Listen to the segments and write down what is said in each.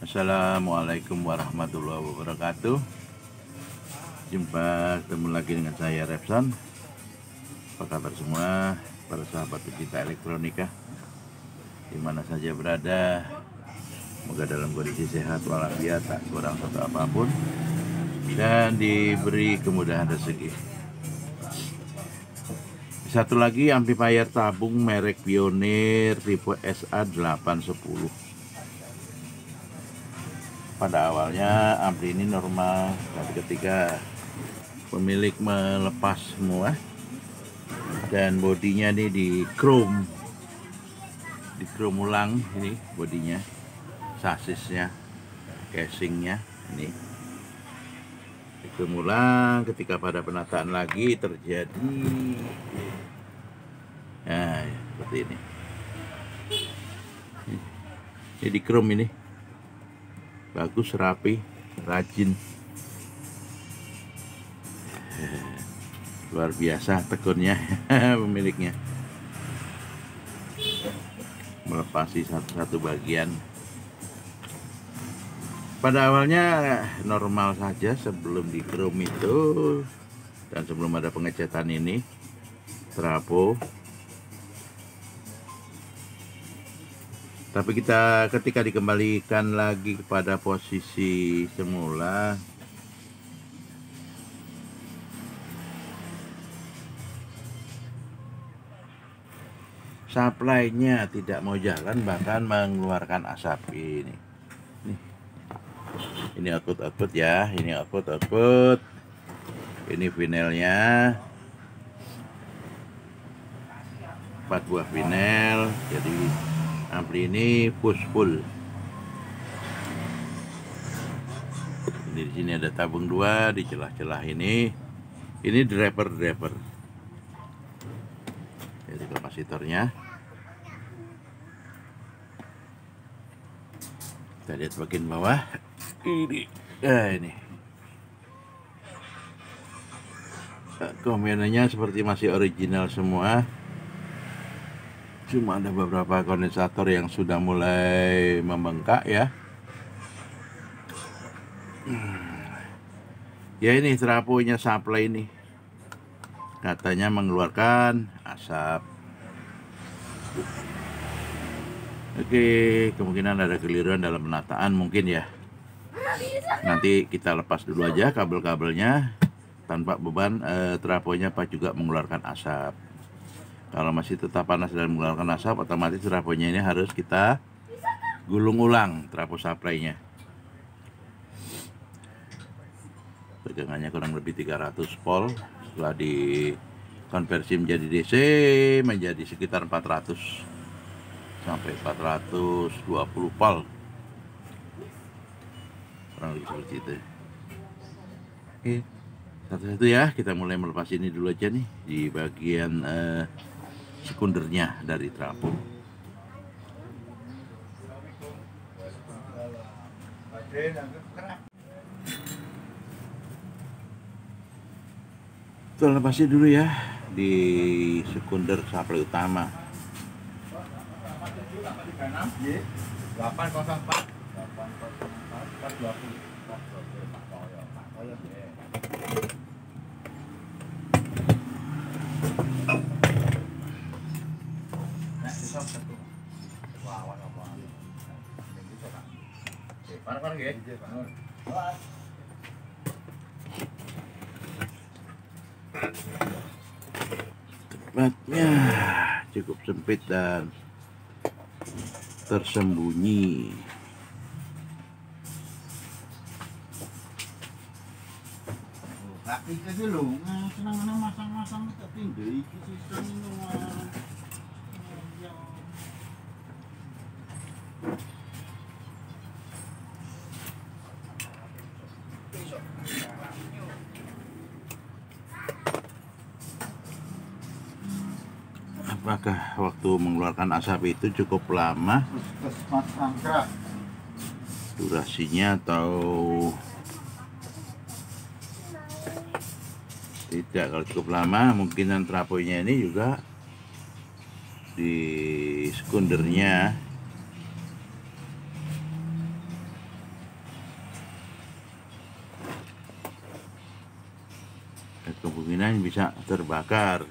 Assalamualaikum warahmatullahi wabarakatuh. Ketemu lagi dengan saya Repson. Apa kabar semua para sahabat pecinta elektronika dimana saja berada? Semoga dalam kondisi sehat walafiat, tak kurang satu apapun, dan diberi kemudahan rezeki. Satu lagi amplifier tabung merek Pioneer tipe SA810. Pada awalnya ampli ini normal, tapi ketika pemilik melepas semua dan bodinya ini di chrome ulang, ini bodinya, sasisnya, casingnya ini di chrome ulang. Ketika pada penataan lagi terjadi seperti ini di chrome ini. Bagus, rapi, rajin, luar biasa tekunnya pemiliknya melepasi satu bagian. Pada awalnya normal saja sebelum di chrome itu dan sebelum ada pengecatan ini trafo. Tapi ketika dikembalikan lagi kepada posisi semula, supply-nya tidak mau jalan, bahkan mengeluarkan asap. Ini output ya, ini output. Ini vinelnya, 4 buah vinel. Jadi ampli ini push pull. Ini di sini ada tabung 2 di celah-celah ini. Ini driver. Jadi kapasitornya. Kita lihat bagian bawah. Ini. Kombinasinya seperti masih original semua. Cuma ada beberapa kondensator yang sudah mulai membengkak ya. Ya, ini trafonya supply ini katanya mengeluarkan asap. Oke, kemungkinan ada keliruan dalam penataan mungkin ya. Nanti kita lepas dulu aja kabel-kabelnya tanpa beban. Trafonya Pak juga mengeluarkan asap. Kalau masih tetap panas dan mengeluarkan asap, otomatis trafonya ini harus kita gulung ulang trafo supply-nya. Tegangannya kurang lebih 300 volt. Setelah dikonversi menjadi DC menjadi sekitar 400 sampai 420 volt. Kurang lebih seperti itu. Oke, satu-satu ya, kita mulai melepas ini dulu aja nih di bagian sekundernya dari trafo. Kita lepasin dulu ya di sekunder supply utama. 808. Tempatnya cukup sempit dan tersembunyi. Tapi itu lho, senang masang-masang tak tinggi iki sistem ini. Apakah waktu mengeluarkan asap itu cukup lama durasinya atau tidak? Kalau cukup lama, mungkinan trafonya ini juga di sekundernya kemungkinan bisa terbakar.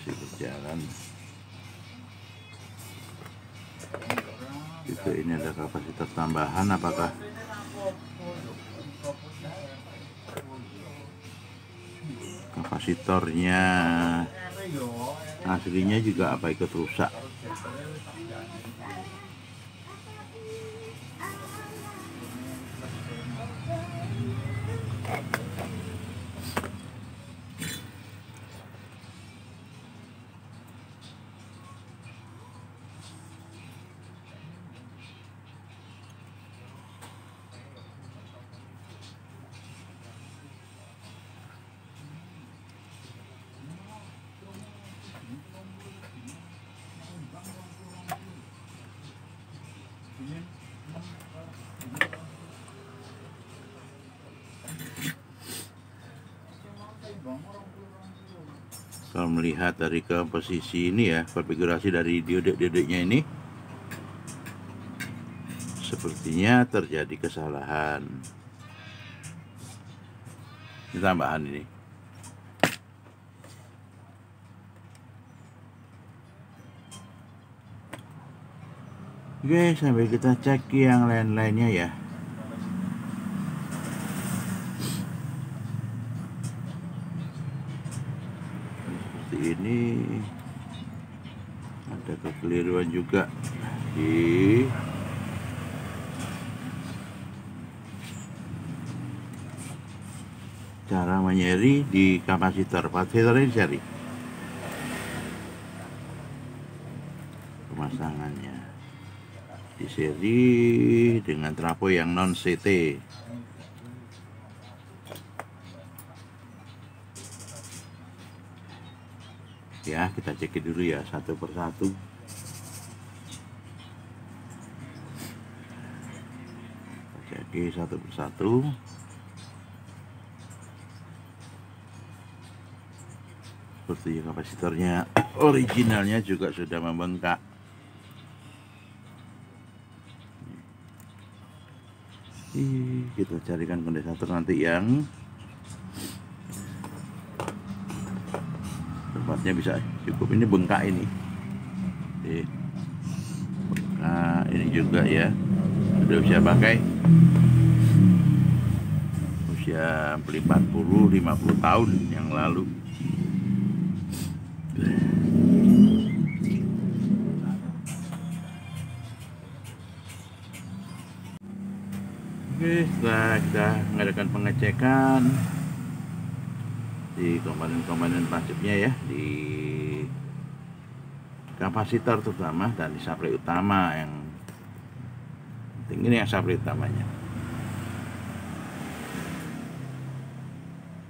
Masih berjalan. Juga ini ada kapasitor tambahan, apakah kapasitornya aslinya juga apa ikut rusak? Kalau melihat dari komposisi ini ya, konfigurasi dari diode-diodenya ini, sepertinya terjadi kesalahan. Ini tambahan ini. Oke, sambil kita cek yang lain-lainnya ya. Ini ada kekeliruan juga di cara menyeri di kapasitor. Kapasitor ini cari pemasangannya di seri dengan trafo yang non CT. Ya, kita cek dulu ya satu persatu. Kita cek satu persatu. Seperti kapasitornya originalnya juga sudah membengkak. Kita carikan kondensator nanti yang tempatnya bisa cukup. Ini bengkak ini. Nah, ini juga ya sudah usia pakai, usia 40-50 tahun yang lalu. Oke, setelah kita mengadakan pengecekan di komponen-komponen prinsipnya ya, di kapasitor terutama dan di supply utama, yang penting ini yang supply utamanya.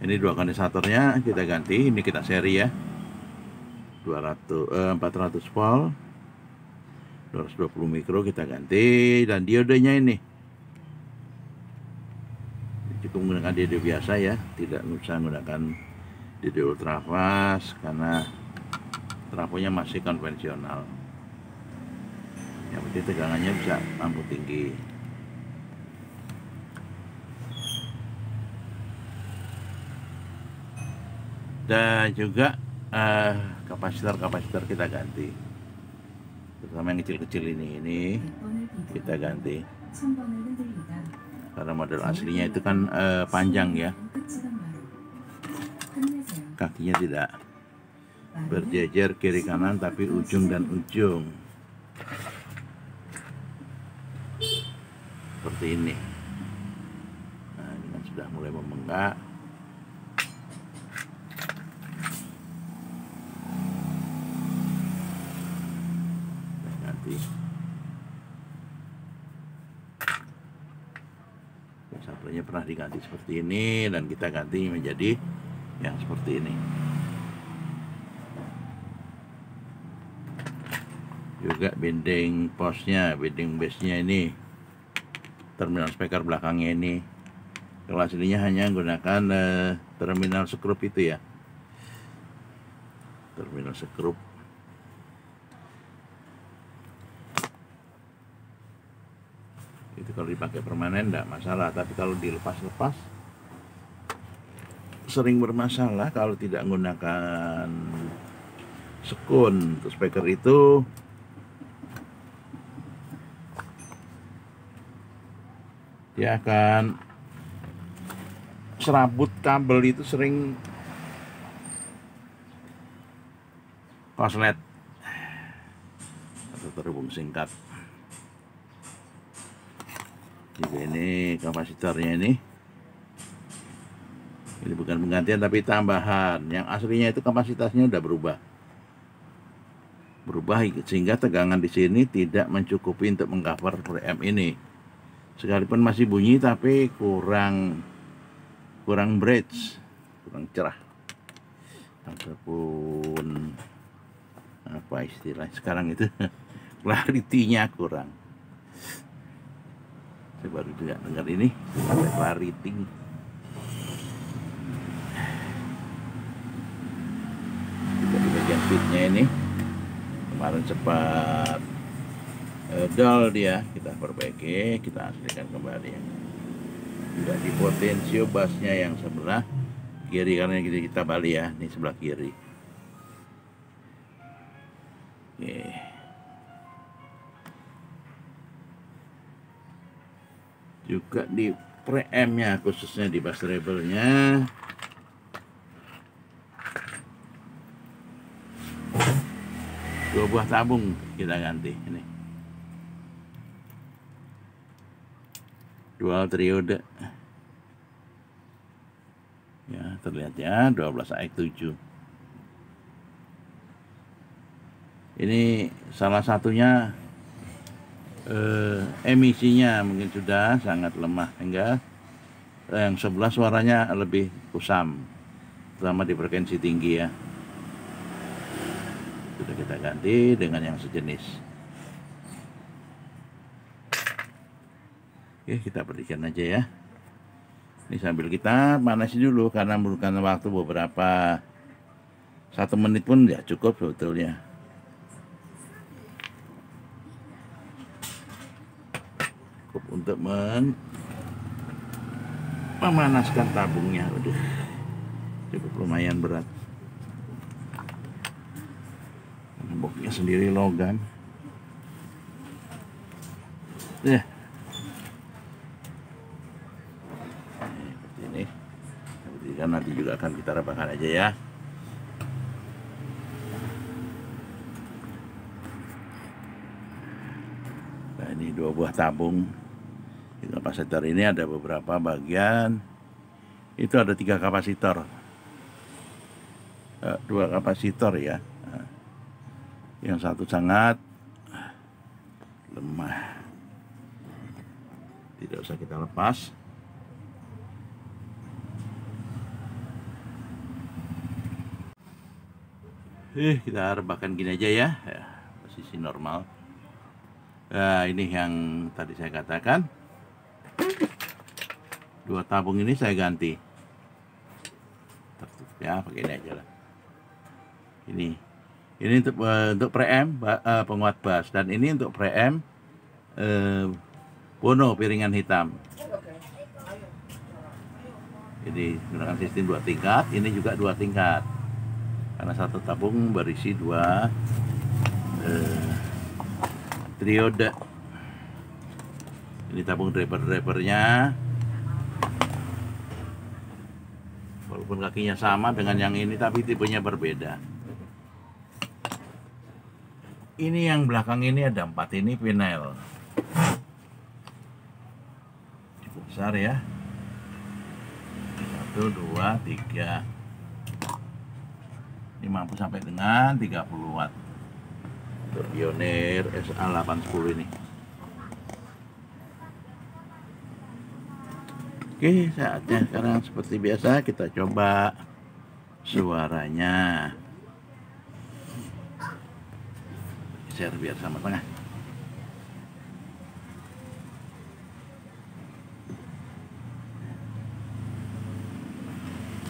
Ini dua kondensatornya kita ganti, ini kita seri ya, 400 volt 220 mikro kita ganti, dan diodenya ini cukup menggunakan diode biasa ya, tidak usah menggunakan diode ultrafast karena trafonya masih konvensional. Yang penting tegangannya bisa mampu tinggi. Dan juga kapasitor kita ganti, terutama yang kecil-kecil ini kita ganti karena model aslinya itu kan panjang ya, kakinya tidak berjejer kiri kanan tapi ujung dan ujung seperti ini. Nah, ini kan sudah mulai membengkak. Ganti spekernya pernah diganti seperti ini dan kita ganti menjadi yang seperti ini. Juga bending posnya, bending base-nya ini, terminal speaker belakangnya ini. Kalau aslinya hanya menggunakan terminal skrup itu ya, terminal skrup. Itu kalau dipakai permanen enggak masalah, tapi kalau dilepas-lepas sering bermasalah kalau tidak menggunakan sekun. Untuk speaker itu dia akan serabut kabel, itu sering koslet atau terhubung singkat. Juga ini kapasitornya ini bukan penggantian tapi tambahan. Yang aslinya itu kapasitasnya udah berubah sehingga tegangan di sini tidak mencukupi untuk mengcover preamp ini. Sekalipun masih bunyi tapi kurang bridge, kurang cerah, ataupun apa istilah sekarang itu clarity-nya kurang. Saya baru juga dengar ini sampai clarity. Juga di bagian pitnya ini kemarin sempat dull dia, kita perbaiki, kita aslikan kembali. Juga di potensio bassnya yang sebelah kiri, karena kita balik ya, ini sebelah kiri. Oke. Juga di preampnya, khususnya di bass treble-nya, dua buah tabung kita ganti ini, dual triode ya, terlihat ya, 12 AX7. Ini salah satunya emisinya mungkin sudah sangat lemah sehingga yang sebelah suaranya lebih kusam, terutama di frekuensi tinggi ya. Sudah kita ganti dengan yang sejenis. Oke, kita berikan aja ya. Ini sambil kita panasi dulu karena memerlukan waktu beberapa 1 menit pun ya cukup sebetulnya. Cukup untuk memanaskan tabungnya. Udah cukup lumayan berat. Boxnya sendiri logam. Ya. Dan nanti juga akan kita rebahkan aja ya. Nah, ini 2 buah tabung. Di kapasitor ini ada beberapa bagian. Itu ada 3 kapasitor, 2 kapasitor ya. Yang satu sangat lemah, tidak usah kita lepas. Kita rebahkan gini aja ya, posisi normal. Nah, ini yang tadi saya katakan, 2 tabung ini saya ganti. Ya, pakai ini aja lah. Ini untuk preamp penguat bass, dan ini untuk preamp Bono piringan hitam. Jadi menggunakan sistem 2 tingkat, ini juga 2 tingkat. Karena satu tabung berisi 2 triode. Ini tabung drivernya, walaupun kakinya sama dengan yang ini tapi tipenya berbeda. Ini yang belakang ini ada 4 ini pinel, cukup besar ya, 1, 2, 3. Ini mampu sampai dengan 30 watt untuk Pioneer SA810 ini. Oke, saatnya sekarang seperti biasa kita coba suaranya. Share biar sama tengah.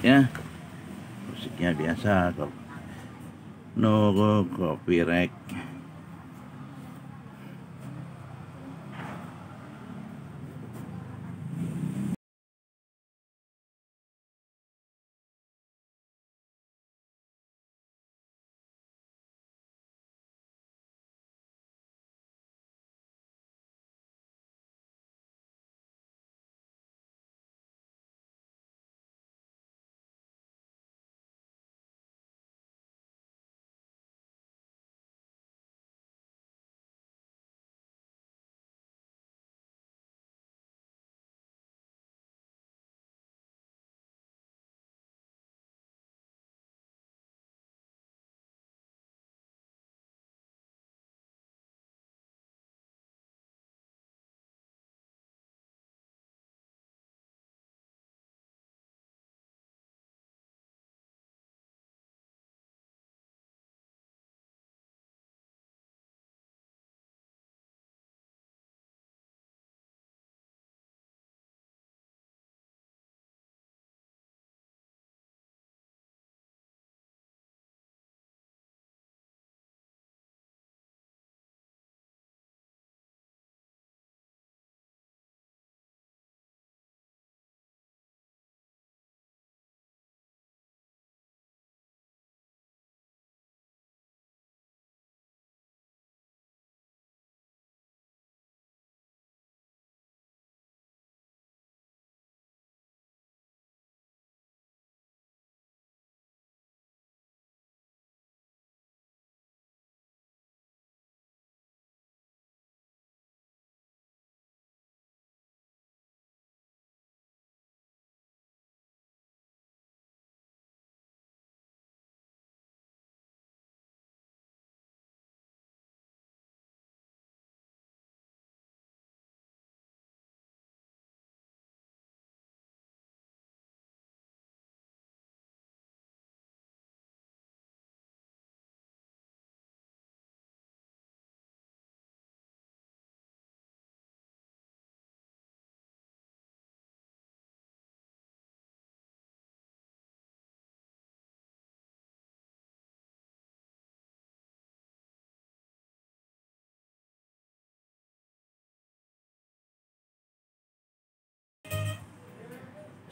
Ya, musiknya biasa kok. No copyright.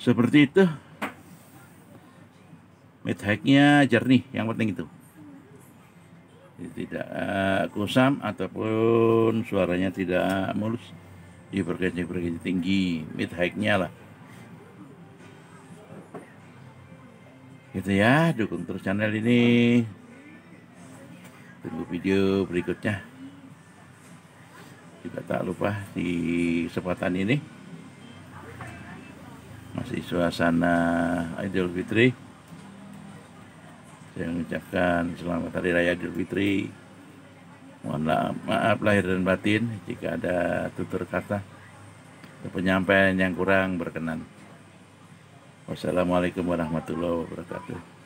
Seperti itu. Mid high-nya jernih, yang penting itu. Tidak kusam ataupun suaranya tidak mulus di frekuensi tinggi, mid high-nya lah. Gitu ya, dukung terus channel ini. Tunggu video berikutnya. Juga tak lupa di kesempatan ini masih suasana Idul Fitri. Saya mengucapkan selamat Hari Raya Idul Fitri. Mohon maaf lahir dan batin jika ada tutur kata atau penyampaian yang kurang berkenan. Wassalamualaikum warahmatullahi wabarakatuh.